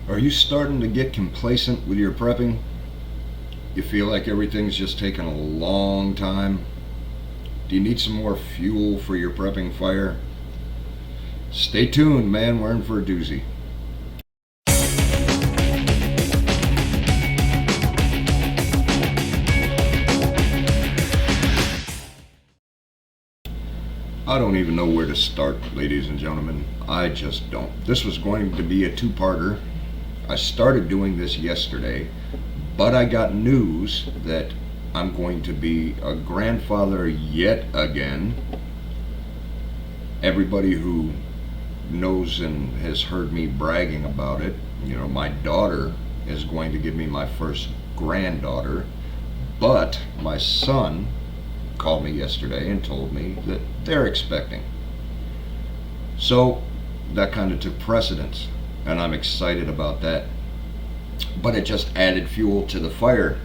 Are you starting to get complacent with your prepping? You feel like everything's just taking a long time? Do you need some more fuel for your prepping fire? Stay tuned, man. We're in for a doozy. I don't even know where to start, ladies and gentlemen. I just don't. This was going to be a two-parter. I started doing this yesterday, but I got news that I'm going to be a grandfather yet again. Everybody who knows and has heard me bragging about it, my daughter is going to give me my first granddaughter, but my son called me yesterday and told me that they're expecting. So that kind of took precedence, and I'm excited about that. But it just added fuel to the fire,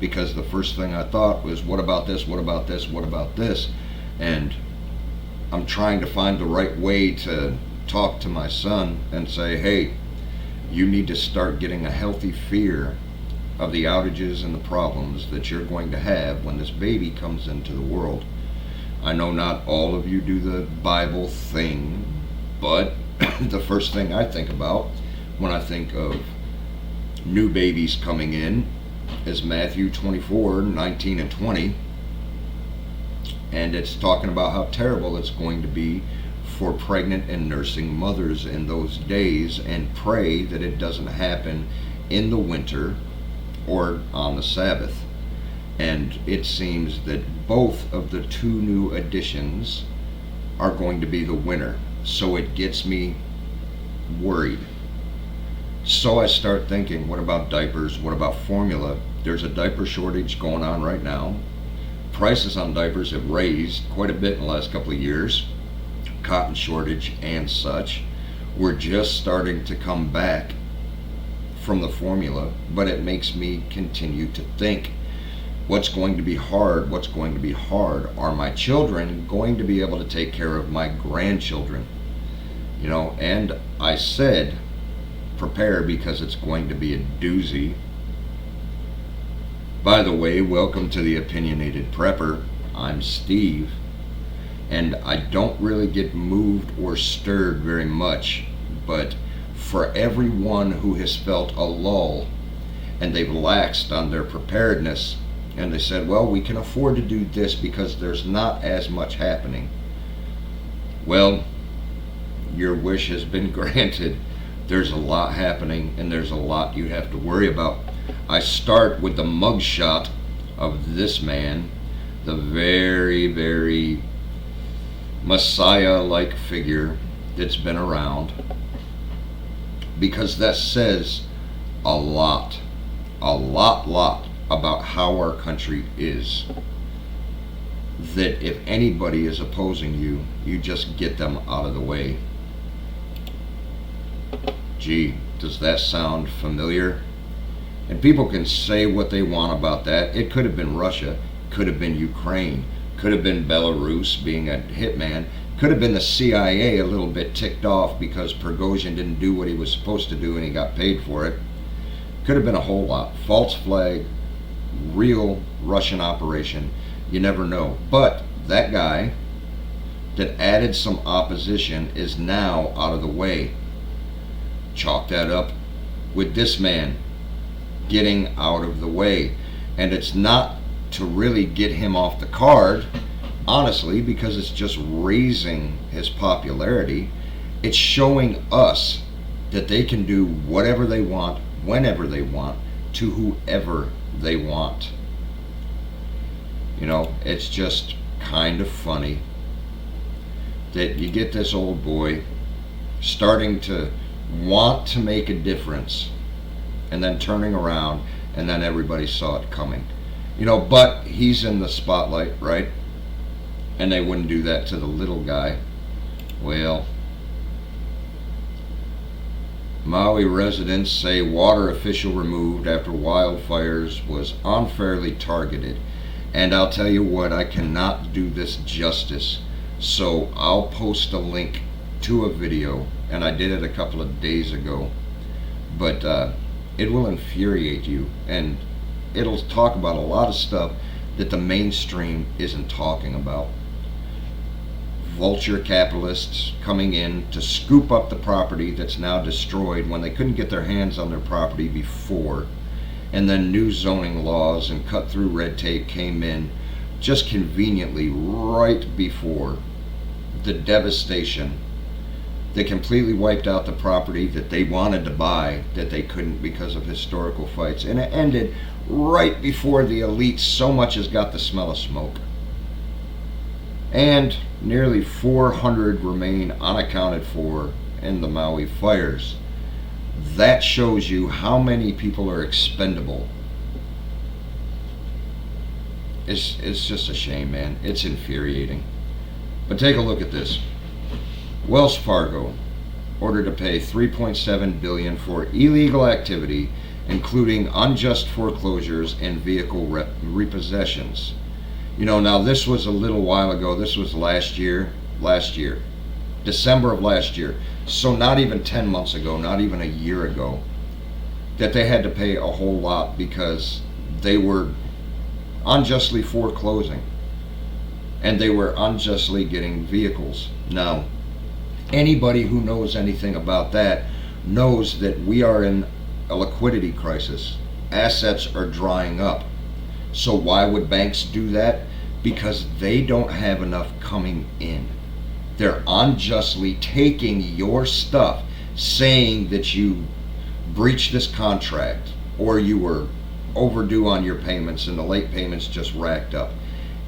because the first thing I thought was, what about this, what about this, what about this? And I'm trying to find the right way to talk to my son and say, hey, you need to start getting a healthy fear of the outages and the problems that you're going to have when this baby comes into the world. I know not all of you do the Bible thing, but the first thing I think about when I think of new babies coming in is Matthew 24:19 and 20, and it's talking about how terrible it's going to be for pregnant and nursing mothers in those days, and pray that it doesn't happen in the winter or on the Sabbath. And it seems that both of the two new additions are going to be the winter, so it gets me worried. So I start thinking, what about diapers? What about formula? There's a diaper shortage going on right now. Prices on diapers have raised quite a bit in the last couple of years. Cotton shortage and such. We're just starting to come back from the formula, but it makes me continue to think, what's going to be hard? What's going to be hard? Are my children going to be able to take care of my grandchildren? And I said, prepare, because it's going to be a doozy. By the way, welcome to the Opinionated Prepper. I'm Steve, and I don't really get moved or stirred very much, but for everyone who has felt a lull and they've laxed on their preparedness and they said, well, we can afford to do this because there's not as much happening. Well, your wish has been granted. There's a lot happening, and there's a lot you have to worry about. I start with the mugshot of this man, the very, very Messiah-like figure that's been around, because that says a lot about how our country is. That if anybody is opposing you, you just get them out of the way. Gee, does that sound familiar? And people can say what they want about that. It could have been Russia, could have been Ukraine, could have been Belarus being a hitman, could have been the CIA a little bit ticked off because Prigozhin didn't do what he was supposed to do and he got paid for it. Could have been a whole lot. False flag, real Russian operation, you never know. But that guy that added some opposition is now out of the way. Chalk that up with this man getting out of the way. And it's not to really get him off the card, honestly, because it's just raising his popularity. It's showing us that they can do whatever they want, whenever they want, to whoever they want. It's just kind of funny that you get this old boy starting to want to make a difference and then turning around, and then everybody saw it coming. But he's in the spotlight, right? And they wouldn't do that to the little guy. Well, Maui residents say water official removed after wildfires was unfairly targeted. And I'll tell you what, I cannot do this justice. So I'll post a link to a video, and I did it a couple of days ago. But it will infuriate you, and it'll talk about a lot of stuff that the mainstream isn't talking about. Vulture capitalists coming in to scoop up the property that's now destroyed when they couldn't get their hands on their property before. And then new zoning laws and cut through red tape came in just conveniently right before the devastation. They completely wiped out the property that they wanted to buy that they couldn't because of historical fights. And it ended right before the elites so much as got the smell of smoke. And nearly 400 remain unaccounted for in the Maui fires. That shows you how many people are expendable. It's just a shame, man. It's infuriating. But take a look at this. Wells Fargo ordered to pay $3.7 billion for illegal activity, including unjust foreclosures and vehicle repossessions. Now this was a little while ago. This was last year, December of last year. So not even 10 months ago, not even a year ago, that they had to pay a whole lot because they were unjustly foreclosing and they were unjustly getting vehicles. Now, anybody who knows anything about that knows that we are in a liquidity crisis. Assets are drying up. So why would banks do that? Because they don't have enough coming in. They're unjustly taking your stuff, saying that you breached this contract or you were overdue on your payments and the late payments just racked up.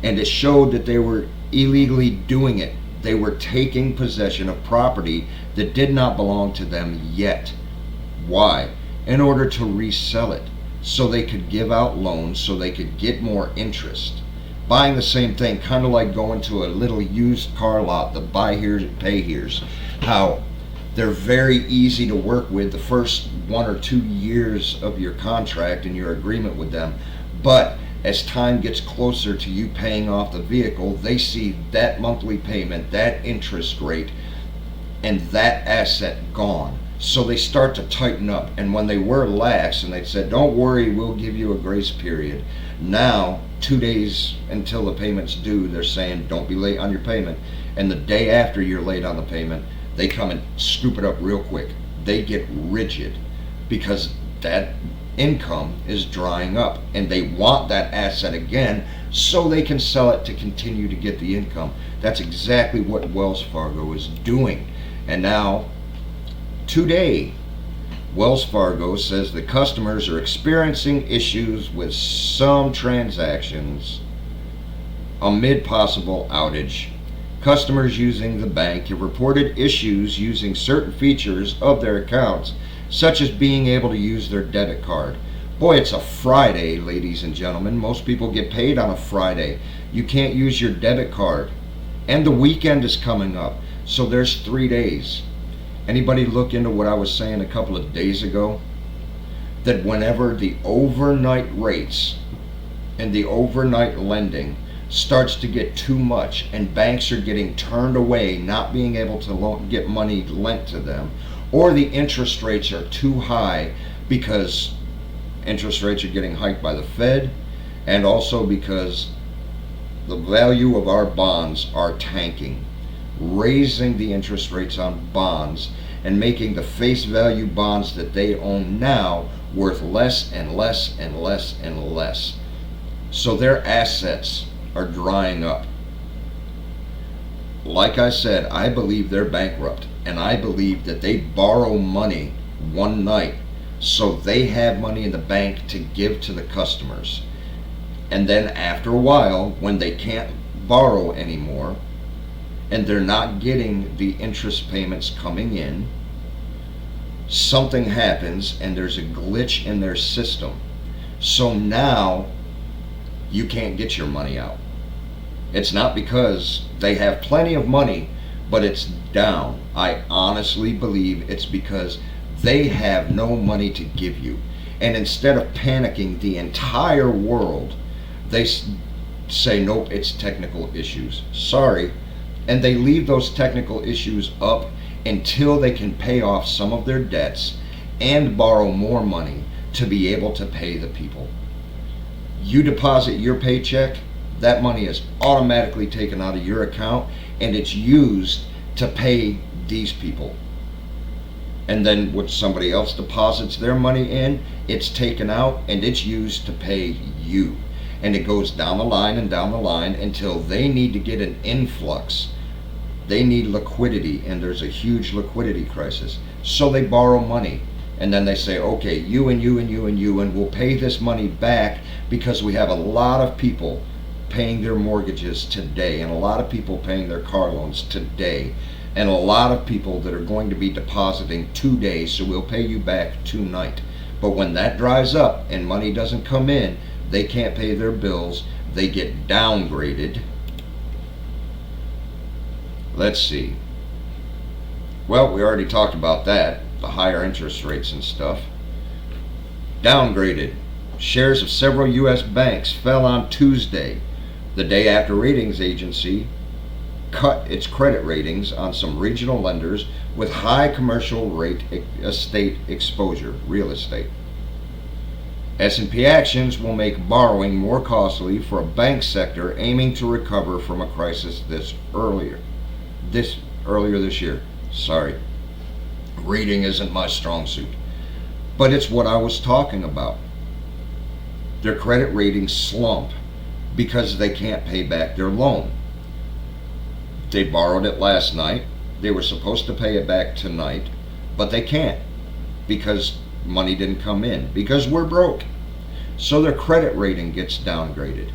And it showed that they were illegally doing it. They were taking possession of property that did not belong to them yet. Why? In order to resell it, so they could give out loans, so they could get more interest. Buying the same thing, kind of like going to a little used car lot, the buy here, pay here's. How they're very easy to work with the first 1 or 2 years of your contract and your agreement with them. But as time gets closer to you paying off the vehicle, they see that monthly payment, that interest rate, and that asset gone. So they start to tighten up. And when they were lax and they said, don't worry, we'll give you a grace period. Now, 2 days until the payment's due, they're saying, don't be late on your payment. And the day after you're late on the payment, they come and scoop it up real quick. They get rigid because that income is drying up and they want that asset again so they can sell it to continue to get the income. That's exactly what Wells Fargo is doing. And now, today, Wells Fargo says that customers are experiencing issues with some transactions amid possible outage. Customers using the bank have reported issues using certain features of their accounts, such as being able to use their debit card. Boy, it's a Friday, ladies and gentlemen. Most people get paid on a Friday. You can't use your debit card. And the weekend is coming up, so there's 3 days. Anybody look into what I was saying a couple of days ago? That whenever the overnight rates and the overnight lending starts to get too much and banks are getting turned away, not being able to get money lent to them, or the interest rates are too high because interest rates are getting hiked by the Fed, and also because the value of our bonds are tanking, raising the interest rates on bonds and making the face value bonds that they own now worth less and less and less and less. So their assets are drying up. Like I said, I believe they're bankrupt, and I believe that they borrow money one night so they have money in the bank to give to the customers. And then after a while, when they can't borrow anymore and they're not getting the interest payments coming in, something happens and there's a glitch in their system. So now you can't get your money out. It's not because they have plenty of money, but it's down. I honestly believe it's because they have no money to give you. And instead of panicking the entire world, they say, nope, it's technical issues. Sorry. And they leave those technical issues up until they can pay off some of their debts and borrow more money to be able to pay the people. You deposit your paycheck, that money is automatically taken out of your account and it's used to pay these people. And then when somebody else deposits their money in, it's taken out and it's used to pay you. And it goes down the line and down the line until they need to get an influx. They need liquidity, and there's a huge liquidity crisis. So they borrow money. And then they say, okay, you and you and you and you, and we'll pay this money back because we have a lot of people paying their mortgages today, and a lot of people paying their car loans today, and a lot of people that are going to be depositing today, so we'll pay you back tonight. But when that dries up and money doesn't come in, they can't pay their bills, they get downgraded. Let's see. Well, we already talked about that, the higher interest rates and stuff. Downgraded. Shares of several U.S. banks fell on Tuesday, the day after ratings agency cut its credit ratings on some regional lenders with high commercial rate estate exposure, real estate. S&P actions will make borrowing more costly for a bank sector aiming to recover from a crisis earlier this year. Sorry, reading isn't my strong suit, but it's what I was talking about. Their credit ratings slump because they can't pay back their loan. They borrowed it last night. They were supposed to pay it back tonight, but they can't because money didn't come in, because we're broke. So their credit rating gets downgraded,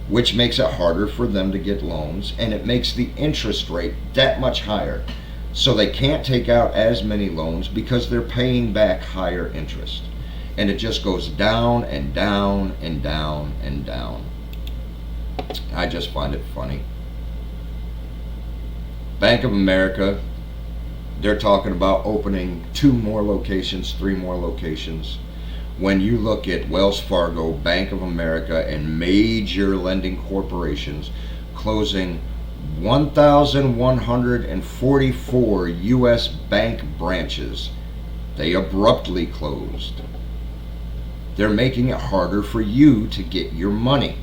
which makes it harder for them to get loans, and it makes the interest rate that much higher. So they can't take out as many loans because they're paying back higher interest. And it just goes down and down and down and down. I just find it funny. Bank of America, they're talking about opening 2 more locations, 3 more locations. When you look at Wells Fargo, Bank of America, and major lending corporations closing 1,144 U.S. bank branches, they abruptly closed. They're making it harder for you to get your money.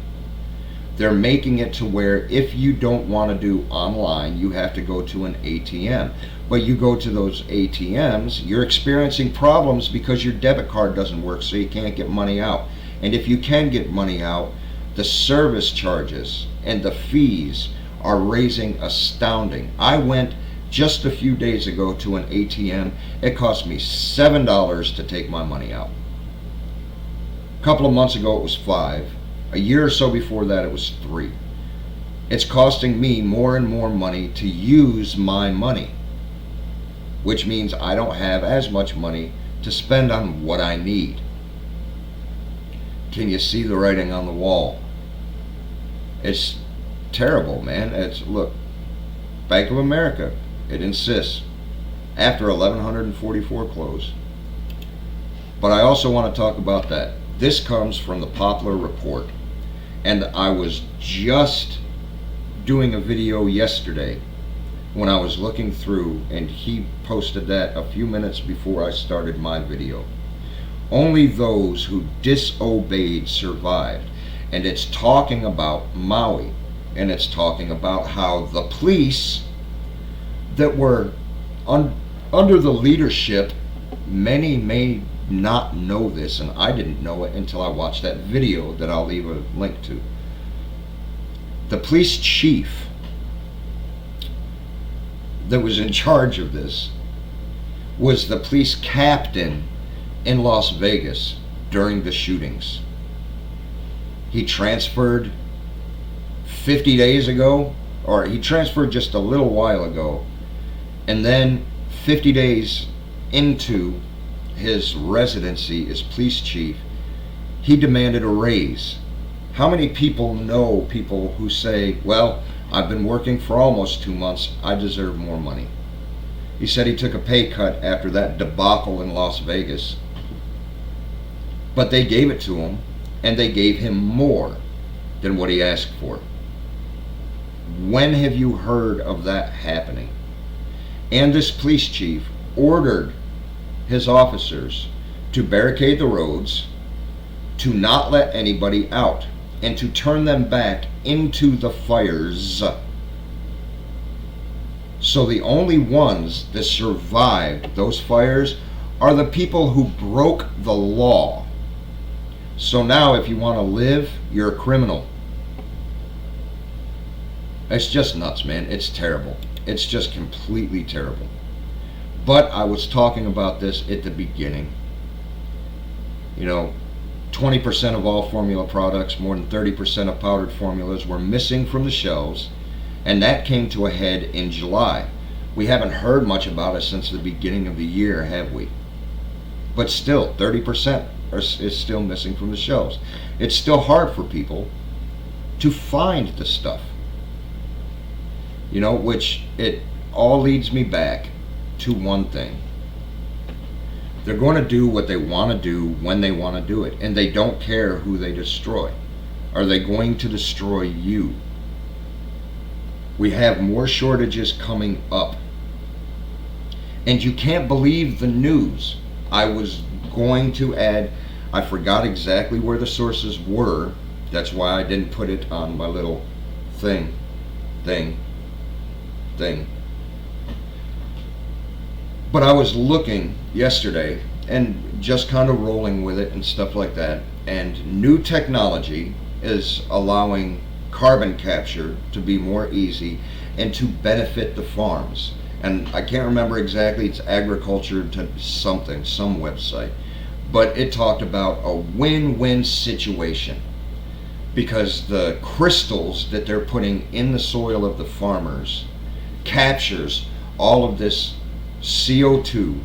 They're making it to where if you don't want to do online, you have to go to an ATM. But you go to those ATMs, you're experiencing problems because your debit card doesn't work, so you can't get money out. And if you can get money out, the service charges and the fees are raising astounding. I went just a few days ago to an ATM. It cost me $7 to take my money out. A couple of months ago it was $5. A year or so before that it was $3. It's costing me more and more money to use my money, which means I don't have as much money to spend on what I need. Can you see the writing on the wall? It's terrible, man. Look, Bank of America, it insists after 1,144 close. But I also want to talk about that. This comes from the Poplar Report, and I was just doing a video yesterday when I was looking through, and he posted that a few minutes before I started my video. Only those who disobeyed survived. And it's talking about Maui, and it's talking about how the police that were under the leadership, many may not know this, and I didn't know it until I watched that video that I'll leave a link to. The police chief that was in charge of this was the police captain in Las Vegas during the shootings. He transferred 50 days ago, or he transferred just a little while ago, and then 50 days into his residency as police chief, he demanded a raise. How many people know people who say, well, I've been working for almost 2 months, I deserve more money? He said he took a pay cut after that debacle in Las Vegas. But they gave it to him, and they gave him more than what he asked for. When have you heard of that happening? And this police chief ordered his officers to barricade the roads, to not let anybody out, and to turn them back into the fires. So the only ones that survived those fires are the people who broke the law. So now if you want to live, you're a criminal. It's just nuts, man. It's terrible. It's just completely terrible. But I was talking about this at the beginning. 20% of all formula products, more than 30% of powdered formulas were missing from the shelves, and that came to a head in July. We haven't heard much about it since the beginning of the year, have we? But still, 30% is still missing from the shelves. It's still hard for people to find the stuff. Which it all leads me back to one thing. They're going to do what they want to do when they want to do it, and they don't care who they destroy. Are they going to destroy you? We have more shortages coming up. And you can't believe the news. I was going to add, I forgot exactly where the sources were. That's why I didn't put it on my little thing. But I was looking yesterday and just kind of rolling with it and stuff like that. And new technology is allowing carbon capture to be more easy and to benefit the farms. And I can't remember exactly, it's agriculture to something, some website. But it talked about a win-win situation, because the crystals that they're putting in the soil of the farmers captures all of this CO2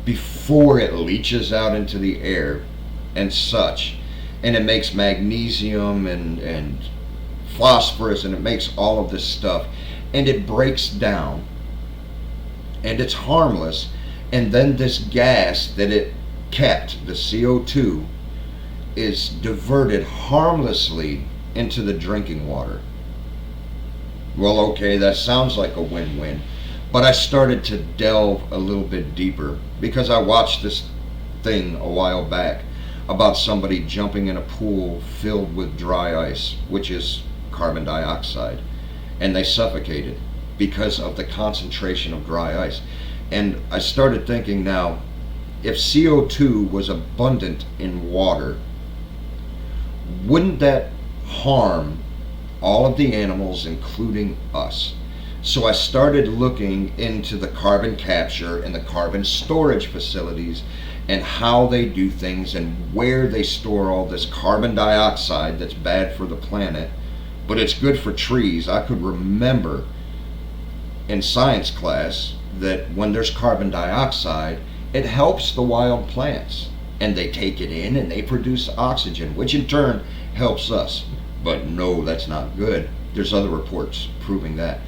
before it leaches out into the air and such, and it makes magnesium and phosphorus, and it makes all of this stuff, and it breaks down and it's harmless, and then this gas that it kept, the CO2, is diverted harmlessly into the drinking water. Well, okay, that sounds like a win-win. But I started to delve a little bit deeper because I watched this thing a while back about somebody jumping in a pool filled with dry ice, which is carbon dioxide, and they suffocated because of the concentration of dry ice. And I started thinking, now, if CO2 was abundant in water, wouldn't that harm all of the animals, including us? So I started looking into the carbon capture and the carbon storage facilities and how they do things and where they store all this carbon dioxide that's bad for the planet, but it's good for trees. I could remember in science class that when there's carbon dioxide, it helps the wild plants, and they take it in and they produce oxygen, which in turn helps us. But no, that's not good. There's other reports proving that.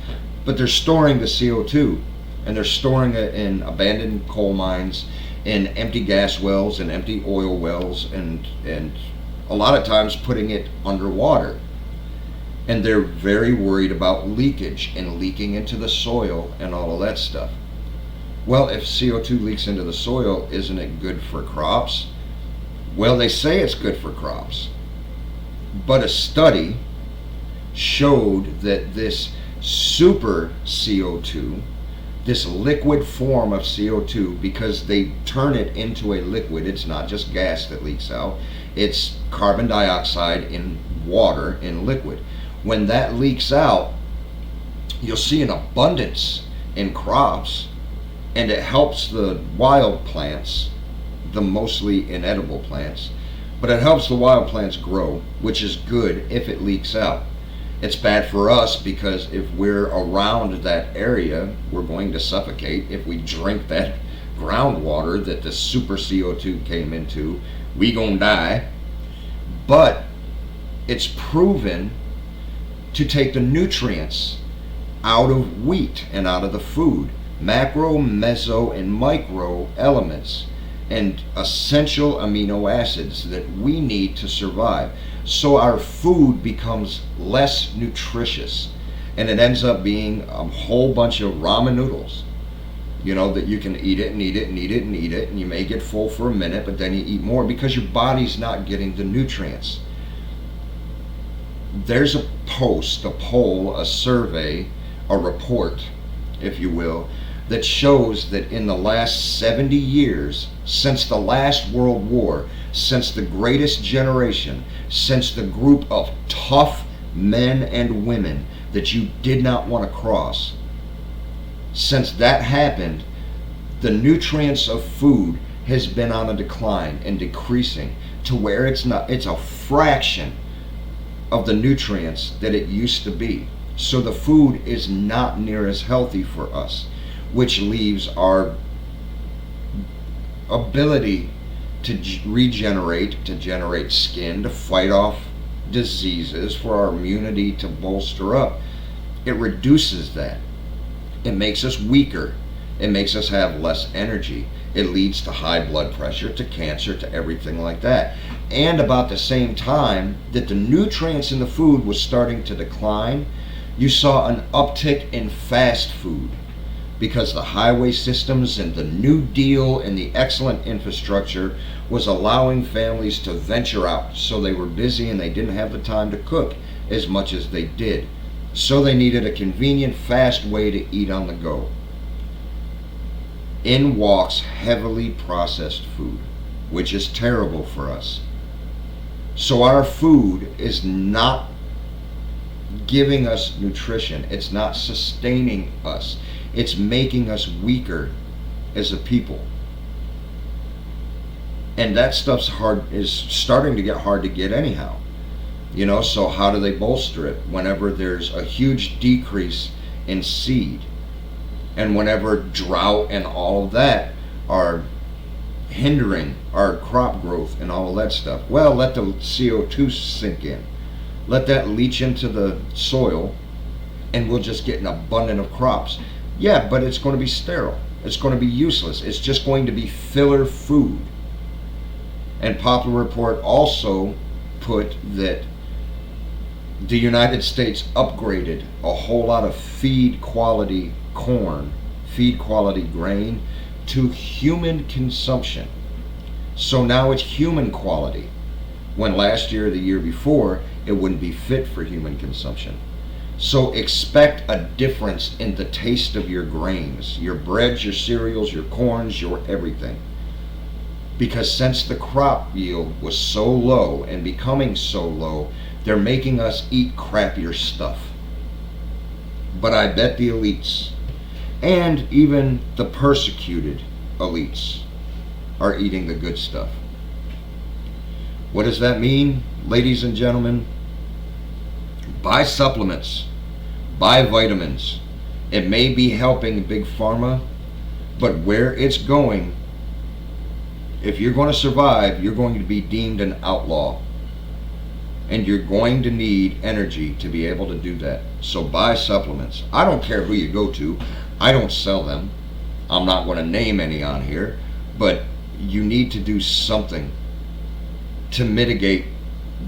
But they're storing the CO2, and they're storing it in abandoned coal mines, in empty gas wells and empty oil wells, and a lot of times putting it underwater. And they're very worried about leakage and leaking into the soil and all of that stuff. Well, if CO2 leaks into the soil, isn't it good for crops? Well, they say it's good for crops. But a study showed that this super CO2, this liquid form of CO2, because they turn it into a liquid, it's not just gas that leaks out, it's carbon dioxide in water, in liquid. When that leaks out, you'll see an abundance in crops, and it helps the wild plants, the mostly inedible plants, but it helps the wild plants grow, which is good if it leaks out. It's bad for us because if we're around that area, we're going to suffocate. If we drink that groundwater that the super CO2 came into, we gonna die. But it's proven to take the nutrients out of wheat and out of the food, macro, meso, and micro elements and essential amino acids that we need to survive. So our food becomes less nutritious, and it ends up being a whole bunch of ramen noodles. You know, that you can eat it and eat it and eat it and eat it, and you may get full for a minute, but then you eat more because your body's not getting the nutrients. There's a post, a poll, a survey, a report, if you will, that shows that in the last 70 years, since the last World War, since the greatest generation, since the group of tough men and women that you did not want to cross, since that happened, the nutrients of food has been on a decline and decreasing to where it's a fraction of the nutrients that it used to be. So the food is not near as healthy for us, which leaves our ability to regenerate, to generate skin, to fight off diseases, for our immunity to bolster up. It reduces that. It makes us weaker. It makes us have less energy. It leads to high blood pressure, to cancer, to everything like that. And about the same time that the nutrients in the food was starting to decline, you saw an uptick in fast food, because the highway systems and the New Deal and the excellent infrastructure was allowing families to venture out. So they were busy and they didn't have the time to cook as much as they did. So they needed a convenient, fast way to eat on the go. In walks heavily processed food, which is terrible for us. So our food is not giving us nutrition. It's not sustaining us. It's making us weaker as a people. And that stuff's is starting to get hard to get anyhow. You know, so how do they bolster it? Whenever there's a huge decrease in seed, and whenever drought and all of that are hindering our crop growth and all of that stuff. Well, let the CO2 sink in. Let that leach into the soil, and we'll just get an abundance of crops. Yeah, but it's going to be sterile. It's going to be useless. It's just going to be filler food. And Popular Report also put that the United States upgraded a whole lot of feed quality corn, feed quality grain, to human consumption. So now it's human quality, when last year or the year before it wouldn't be fit for human consumption. So expect a difference in the taste of your grains, your breads, your cereals, your corns, your everything. Because since the crop yield was so low and becoming so low, they're making us eat crappier stuff. But I bet the elites, and even the persecuted elites, are eating the good stuff. What does that mean, ladies and gentlemen? Buy supplements, buy vitamins. It may be helping Big Pharma, but where it's going, if you're going to survive, you're going to be deemed an outlaw. And you're going to need energy to be able to do that. So buy supplements. I don't care who you go to. I don't sell them. I'm not going to name any on here. But you need to do something to mitigate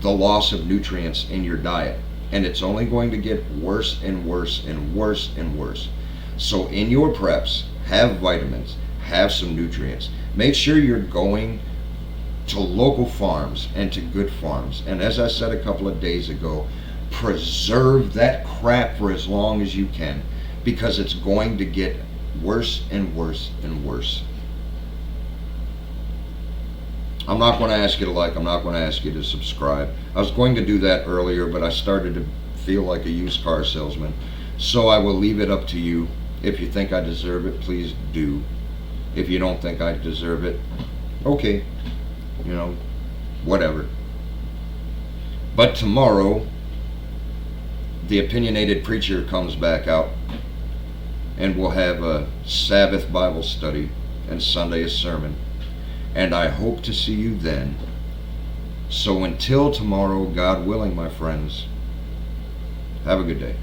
the loss of nutrients in your diet. And it's only going to get worse and worse and worse and worse. So in your preps, have vitamins, have some nutrients. Make sure you're going to local farms and to good farms. And as I said a couple of days ago, preserve that crap for as long as you can, because it's going to get worse and worse and worse. I'm not going to ask you to like, I'm not going to ask you to subscribe. I was going to do that earlier, but I started to feel like a used car salesman. So I will leave it up to you. If you think I deserve it, please do. If you don't think I deserve it, okay. You know, whatever. But tomorrow, the opinionated preacher comes back out, and we'll have a Sabbath Bible study and Sunday a sermon. And I hope to see you then. So until tomorrow, God willing, my friends, have a good day.